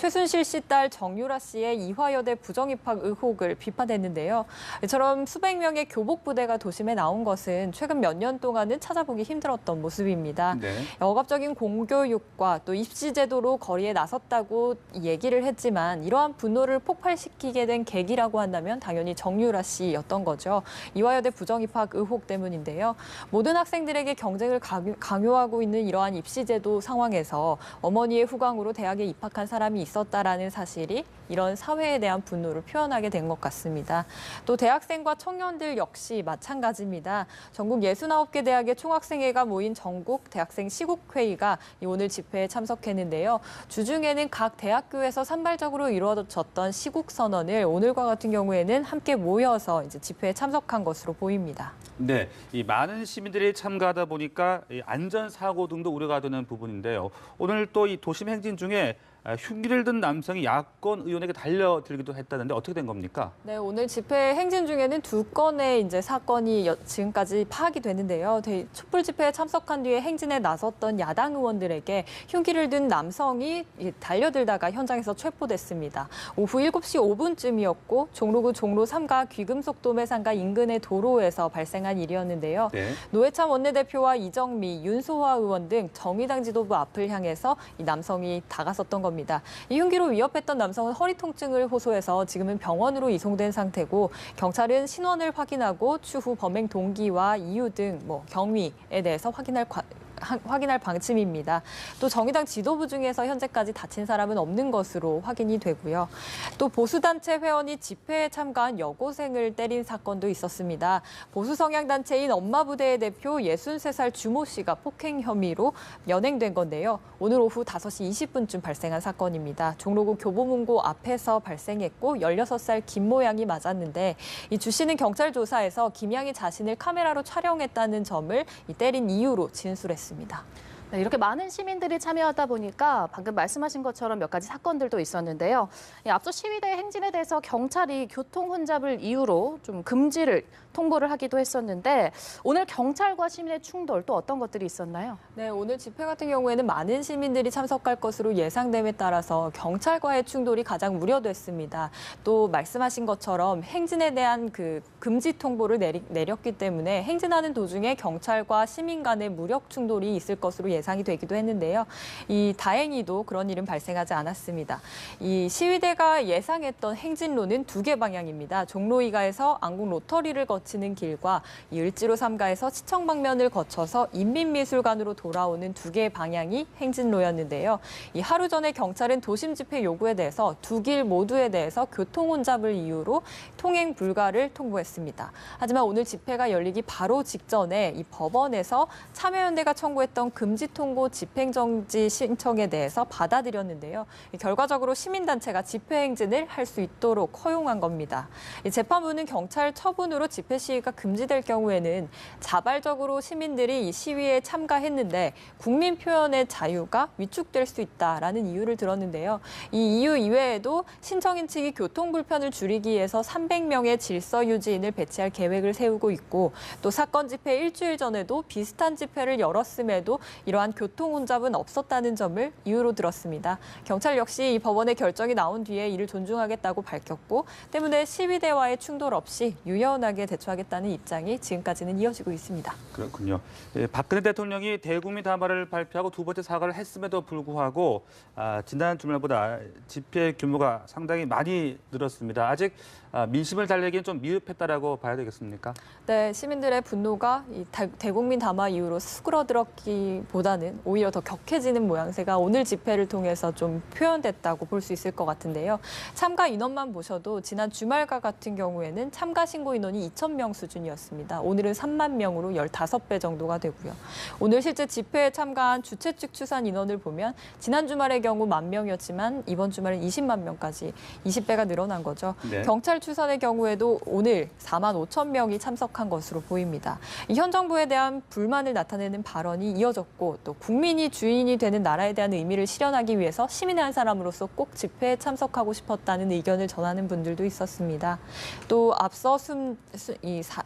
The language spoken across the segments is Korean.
최순실 씨 딸 정유라 씨의 이화여대 부정입학 의혹을 비판했는데요. 이처럼 수백 명의 교복 부대가 도심에 나온 것은 최근 몇 년 동안은 찾아보기 힘들었던 모습입니다. 네. 억압적인 공교육과 또 입시 제도로 거리에 나섰다고 얘기를 했지만 이러한 분노를 폭발시키게 된 계기라고 한다면 당연히 정유라 씨였던 거죠. 이화여대 부정입학 의혹 때문인데요. 모든 학생들에게 경쟁을 강요하고 있는 이러한 입시 제도 상황에서 어머니의 후광으로 대학에 입학한 사람이 있었다라는 사실이 이런 사회에 대한 분노를 표현하게 된 것 같습니다. 또 대학생과 청년들 역시 마찬가지입니다. 전국 69개 대학의 총학생회가 모인 전국 대학생 시국회의가 오늘 집회에 참석했는데요. 주중에는 각 대학교에서 산발적으로 이루어졌던 시국선언을 오늘과 같은 경우에는 함께 모여서 이제 집회에 참석한 것으로 보입니다. 네, 이 많은 시민들이 참가하다 보니까 이 안전사고 등도 우려가 되는 부분인데요. 오늘 또 이 도심 행진 중에 흉기를 든 남성이 야권 의원에게 달려들기도 했다는데 어떻게 된 겁니까? 네, 오늘 집회 행진 중에는 두 건의 이제 사건이 지금까지 파악이 되는데요. 촛불 집회에 참석한 뒤에 행진에 나섰던 야당 의원들에게 흉기를 든 남성이 달려들다가 현장에서 체포됐습니다. 오후 7시 5분쯤이었고 종로구 종로 3가 귀금속 도매상가 인근의 도로에서 발생한 일이었는데요. 네. 노회찬 원내대표와 이정미, 윤소화 의원 등 정의당 지도부 앞을 향해서 이 남성이 다가섰던 겁니다. 이 흉기로 위협했던 남성은 허리 통증을 호소해서 지금은 병원으로 이송된 상태고 경찰은 신원을 확인하고 추후 범행 동기와 이유 등 경위에 대해서 확인할 방침입니다. 또 정의당 지도부 중에서 현재까지 다친 사람은 없는 것으로 확인이 되고요. 또 보수단체 회원이 집회에 참가한 여고생을 때린 사건도 있었습니다. 보수성향단체인 엄마부대의 대표 63살 주모 씨가 폭행 혐의로 연행된 건데요. 오늘 오후 5시 20분쯤 발생한 사건입니다. 종로구 교보문고 앞에서 발생했고 16살 김모 양이 맞았는데 이 주 씨는 경찰 조사에서 김 양이 자신을 카메라로 촬영했다는 점을 때린 이유로 진술했습니다. 네, 이렇게 많은 시민들이 참여하다 보니까 방금 말씀하신 것처럼 몇 가지 사건들도 있었는데요. 앞서 시위대 행진에 대해서 경찰이 교통 혼잡을 이유로 좀 금지를 통보를 하기도 했었는데 오늘 경찰과 시민의 충돌 또 어떤 것들이 있었나요? 네, 오늘 집회 같은 경우에는 많은 시민들이 참석할 것으로 예상됨에 따라서 경찰과의 충돌이 가장 우려됐습니다. 또 말씀하신 것처럼 행진에 대한 그 금지 통보를 내렸기 때문에 행진하는 도중에 경찰과 시민 간의 무력 충돌이 있을 것으로 예상이 되기도 했는데요. 다행히도 그런 일은 발생하지 않았습니다. 이 시위대가 예상했던 행진로는 두 개 방향입니다. 종로 2가에서 안국 로터리를 거치는 길과 을지로 3가에서 시청 방면을 거쳐서 인민미술관으로 돌아오는 두 개의 방향이 행진로였는데요. 하루 전에 경찰은 도심 집회 요구에 대해서 두 길 모두에 대해서 교통 혼잡을 이유로 통행 불가를 통보했습니다. 하지만 오늘 집회가 열리기 바로 직전에 이 법원에서 참여연대가 청구했던 금지 통보 집행정지 신청에 대해서 받아들였는데요. 결과적으로 시민단체가 집회 행진을 할 수 있도록 허용한 겁니다. 재판부는 경찰 처분으로 집회 시위가 금지될 경우에는 자발적으로 시민들이 이 시위에 참가했는데 국민 표현의 자유가 위축될 수 있다라는 이유를 들었는데요. 이 이유 이외에도 신청인 측이 교통 불편을 줄이기 위해서 300명의 질서 유지인을 배치할 계획을 세우고 있고 또 사건 집회 일주일 전에도 비슷한 집회를 열었음에도 이러한 교통 혼잡은 없었다는 점을 이유로 들었습니다. 경찰 역시 이 법원의 결정이 나온 뒤에 이를 존중하겠다고 밝혔고 때문에 시위대와의 충돌 없이 유연하게 대처하겠다는 입장이 지금까지는 이어지고 있습니다. 그렇군요. 박근혜 대통령이 대국민 담화를 발표하고 두 번째 사과를 했음에도 불구하고 지난 주말보다 집회 규모가 상당히 많이 늘었습니다. 아직 민심을 달래기엔 좀 미흡했다라고 봐야 되겠습니까? 네, 시민들의 분노가 대국민 담화 이후로 수그러들었기보다는 오히려 더 격해지는 모양새가 오늘 집회를 통해서 좀 표현됐다고 볼 수 있을 것 같은데요. 참가 인원만 보셔도 지난 주말과 같은 경우에는 참가 신고 인원이 2,000명 수준이었습니다. 오늘은 3만 명으로 15배 정도가 되고요. 오늘 실제 집회에 참가한 주최 측 추산 인원을 보면 지난 주말의 경우 10,000명이었지만 이번 주말은 20만 명까지 20배가 늘어난 거죠. 네. 경찰 추산의 경우에도 오늘 4만 5천 명이 참석한 것으로 보입니다. 현 정부에 대한 불만을 나타내는 발언이 이어졌고 또 국민이 주인이 되는 나라에 대한 의미를 실현하기 위해서 시민의 한 사람으로서 꼭 집회에 참석하고 싶었다는 의견을 전하는 분들도 있었습니다. 또 앞서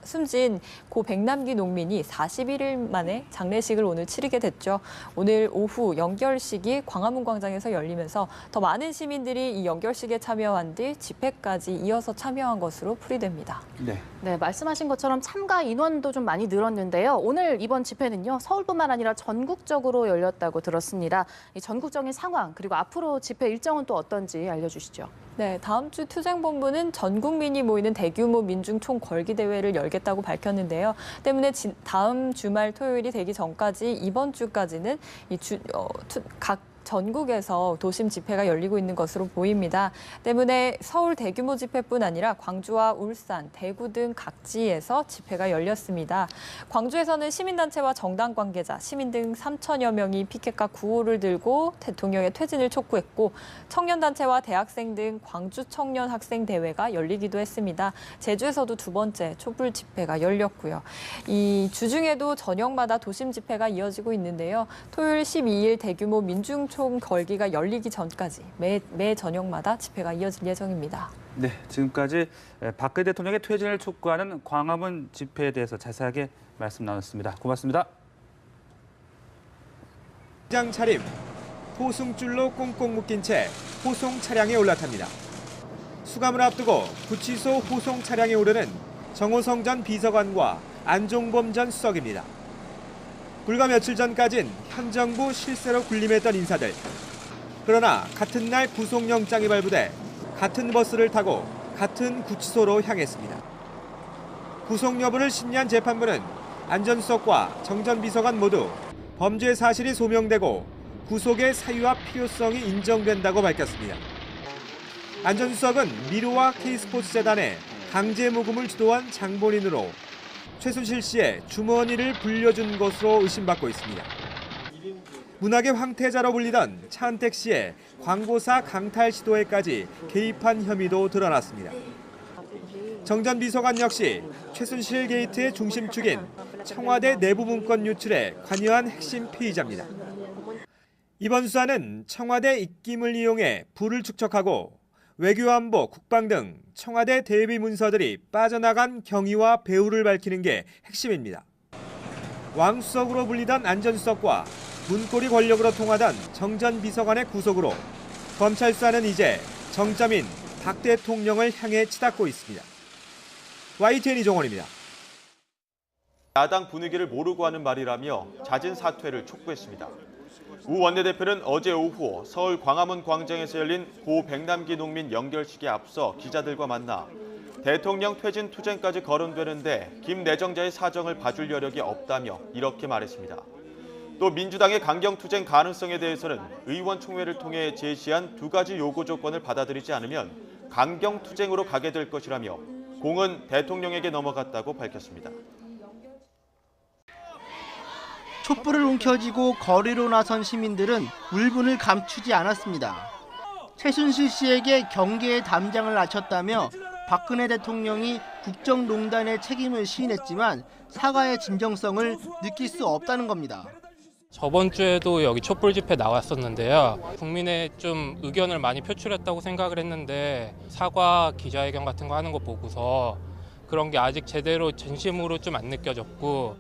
숨진 고 백남기 농민이 41일 만에 장례식을 오늘 치르게 됐죠. 오늘 오후 연결식이 광화문 광장에서 열리면서 더 많은 시민들이 이 연결식에 참여한 뒤 집회까지 이어서 참여한 것으로 풀이됩니다. 네, 말씀하신 것처럼 참가 인원도 좀 많이 늘었는데요. 오늘 이번 집회는요, 서울뿐만 아니라 전국적으로 열렸다고 들었습니다. 이 전국적인 상황 그리고 앞으로 집회 일정은 또 어떤지 알려주시죠. 네, 다음 주 투쟁본부는 전 국민이 모이는 대규모 민중 총궐기 대회를 열겠다고 밝혔는데요. 때문에 다음 주말 토요일이 되기 전까지 이번 주까지는 각 전국에서 도심 집회가 열리고 있는 것으로 보입니다. 때문에 서울 대규모 집회뿐 아니라 광주와 울산, 대구 등 각지에서 집회가 열렸습니다. 광주에서는 시민단체와 정당 관계자, 시민 등 3천여 명이 피켓과 구호를 들고 대통령의 퇴진을 촉구했고 청년단체와 대학생 등 광주 청년 학생 대회가 열리기도 했습니다. 제주에서도 두 번째 촛불 집회가 열렸고요. 이 주중에도 저녁마다 도심 집회가 이어지고 있는데요. 토요일 12일 대규모 민중 총궐기가 열리기 전까지 매 저녁마다 집회가 이어질 예정입니다. 네, 지금까지 박근혜 대통령의 퇴진을 촉구하는 광화문 집회에 대해서 자세하게 말씀 나눴습니다. 고맙습니다. 장 차림, 포승줄로 꽁꽁 묶인 채 호송 차량에 올라탑니다. 수감을 앞두고 구치소 호송 차량에 오르는 정호성 전 비서관과 안종범 전 수석입니다. 불과 며칠 전까진 현 정부 실세로 군림했던 인사들. 그러나 같은 날 구속영장이 발부돼 같은 버스를 타고 같은 구치소로 향했습니다. 구속 여부를 심리한 재판부는 안 전 수석과 정 전 비서관 모두 범죄 사실이 소명되고 구속의 사유와 필요성이 인정된다고 밝혔습니다. 안 전 수석은 미르와 K스포츠재단에 강제 모금을 주도한 장본인으로 최순실 씨의 주머니를 불려준 것으로 의심받고 있습니다. 문학의 황태자로 불리던 차은택 씨의 광고사 강탈 시도에까지 개입한 혐의도 드러났습니다. 정 전 비서관 역시 최순실 게이트의 중심축인 청와대 내부 문건 유출에 관여한 핵심 피의자입니다. 이번 수사는 청와대 입김을 이용해 부를 축적하고 외교안보, 국방 등 청와대 대비 문서들이 빠져나간 경위와 배후를 밝히는 게 핵심입니다. 왕수석으로 불리던 안 전 수석과 문고리 권력으로 통하던 정 전 비서관의 구속으로 검찰 수사는 이제 정점인 박 대통령을 향해 치닫고 있습니다. YTN 이종원입니다. 야당 분위기를 모르고 하는 말이라며 잦은 사퇴를 촉구했습니다. 우 원내대표는 어제 오후 서울 광화문 광장에서 열린 고 백남기 농민 연결식에 앞서 기자들과 만나 대통령 퇴진 투쟁까지 거론되는데 김 내정자의 사정을 봐줄 여력이 없다며 이렇게 말했습니다. 또 민주당의 강경투쟁 가능성에 대해서는 의원총회를 통해 제시한 두 가지 요구 조건을 받아들이지 않으면 강경투쟁으로 가게 될 것이라며 공은 대통령에게 넘어갔다고 밝혔습니다. 촛불을 움켜쥐고 거리로 나선 시민들은 울분을 감추지 않았습니다. 최순실 씨에게 경계의 담장을 낮췄다며 박근혜 대통령이 국정농단의 책임을 시인했지만 사과의 진정성을 느낄 수 없다는 겁니다. 저번 주에도 여기 촛불 집회 나왔었는데요. 국민의 좀 의견을 많이 표출했다고 생각을 했는데 사과 기자회견 같은 거 하는 거 보고서 그런 게 아직 제대로 진심으로 좀 안 느껴졌고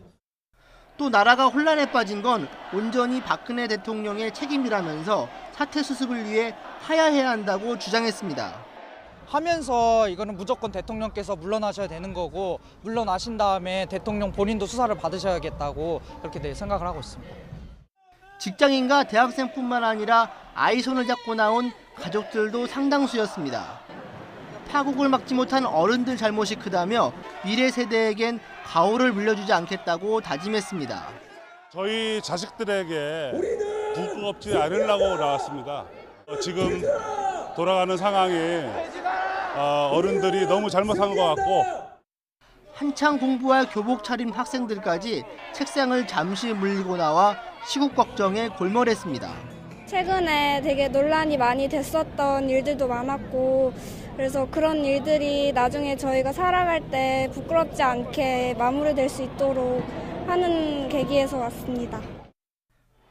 또 나라가 혼란에 빠진 건 온전히 박근혜 대통령의 책임이라면서 사퇴 수습을 위해 하야해야 한다고 주장했습니다. 하면서 이거는 무조건 대통령께서 물러나셔야 되는 거고 물러나신 다음에 대통령 본인도 수사를 받으셔야겠다고 그렇게 생각을 하고 있습니다. 직장인과 대학생뿐만 아니라 아이 손을 잡고 나온 가족들도 상당수였습니다. 파국을 막지 못한 어른들 잘못이 크다며 미래 세대에겐 가오를 물려주지 않겠다고 다짐했습니다. 저희 자식들에게 부끄럽지 않으려고 나왔습니다. 지금 돌아가는 상황이 어른들이 너무 잘못한 것 같고 한창 공부할 교복 차림 학생들까지 책상을 잠시 물리고 나와 시국 걱정에 골몰했습니다. 최근에 되게 논란이 많이 됐었던 일들도 많았고 그래서 그런 일들이 나중에 저희가 살아갈 때 부끄럽지 않게 마무리될 수 있도록 하는 계기에서 왔습니다.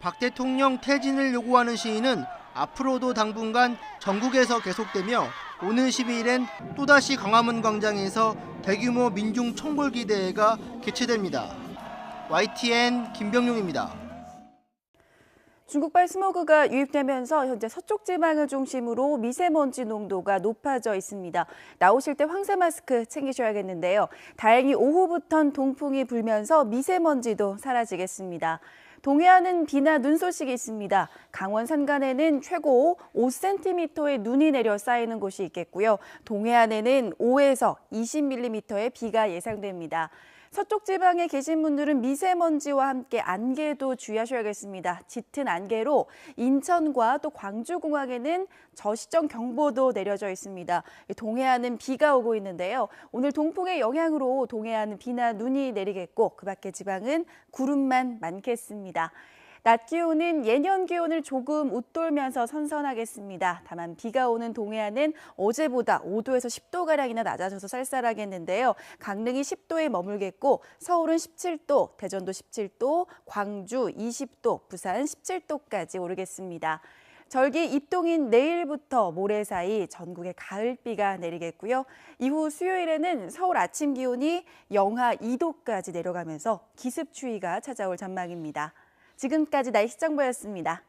박 대통령 퇴진을 요구하는 시위는 앞으로도 당분간 전국에서 계속되며 오늘 12일엔 또다시 광화문 광장에서 대규모 민중 총궐기 대회가 개최됩니다. YTN 김병용입니다. 중국발 스모그가 유입되면서 현재 서쪽 지방을 중심으로 미세먼지 농도가 높아져 있습니다. 나오실 때 황새 마스크 챙기셔야겠는데요. 다행히 오후부턴 동풍이 불면서 미세먼지도 사라지겠습니다. 동해안은 비나 눈 소식이 있습니다. 강원 산간에는 최고 5cm의 눈이 내려 쌓이는 곳이 있겠고요. 동해안에는 5에서 20mm의 비가 예상됩니다. 서쪽 지방에 계신 분들은 미세먼지와 함께 안개도 주의하셔야겠습니다. 짙은 안개로 인천과 또 광주공항에는 저시청 경보도 내려져 있습니다. 동해안은 비가 오고 있는데요. 오늘 동풍의 영향으로 동해안은 비나 눈이 내리겠고 그 밖의 지방은 구름만 많겠습니다. 낮 기온은 예년 기온을 조금 웃돌면서 선선하겠습니다. 다만 비가 오는 동해안은 어제보다 5도에서 10도가량이나 낮아져서 쌀쌀하겠는데요. 강릉이 10도에 머물겠고 서울은 17도, 대전도 17도, 광주 20도, 부산 17도까지 오르겠습니다. 절기 입동인 내일부터 모레 사이 전국에 가을비가 내리겠고요. 이후 수요일에는 서울 아침 기온이 영하 2도까지 내려가면서 기습추위가 찾아올 전망입니다. 지금까지 날씨 정보였습니다.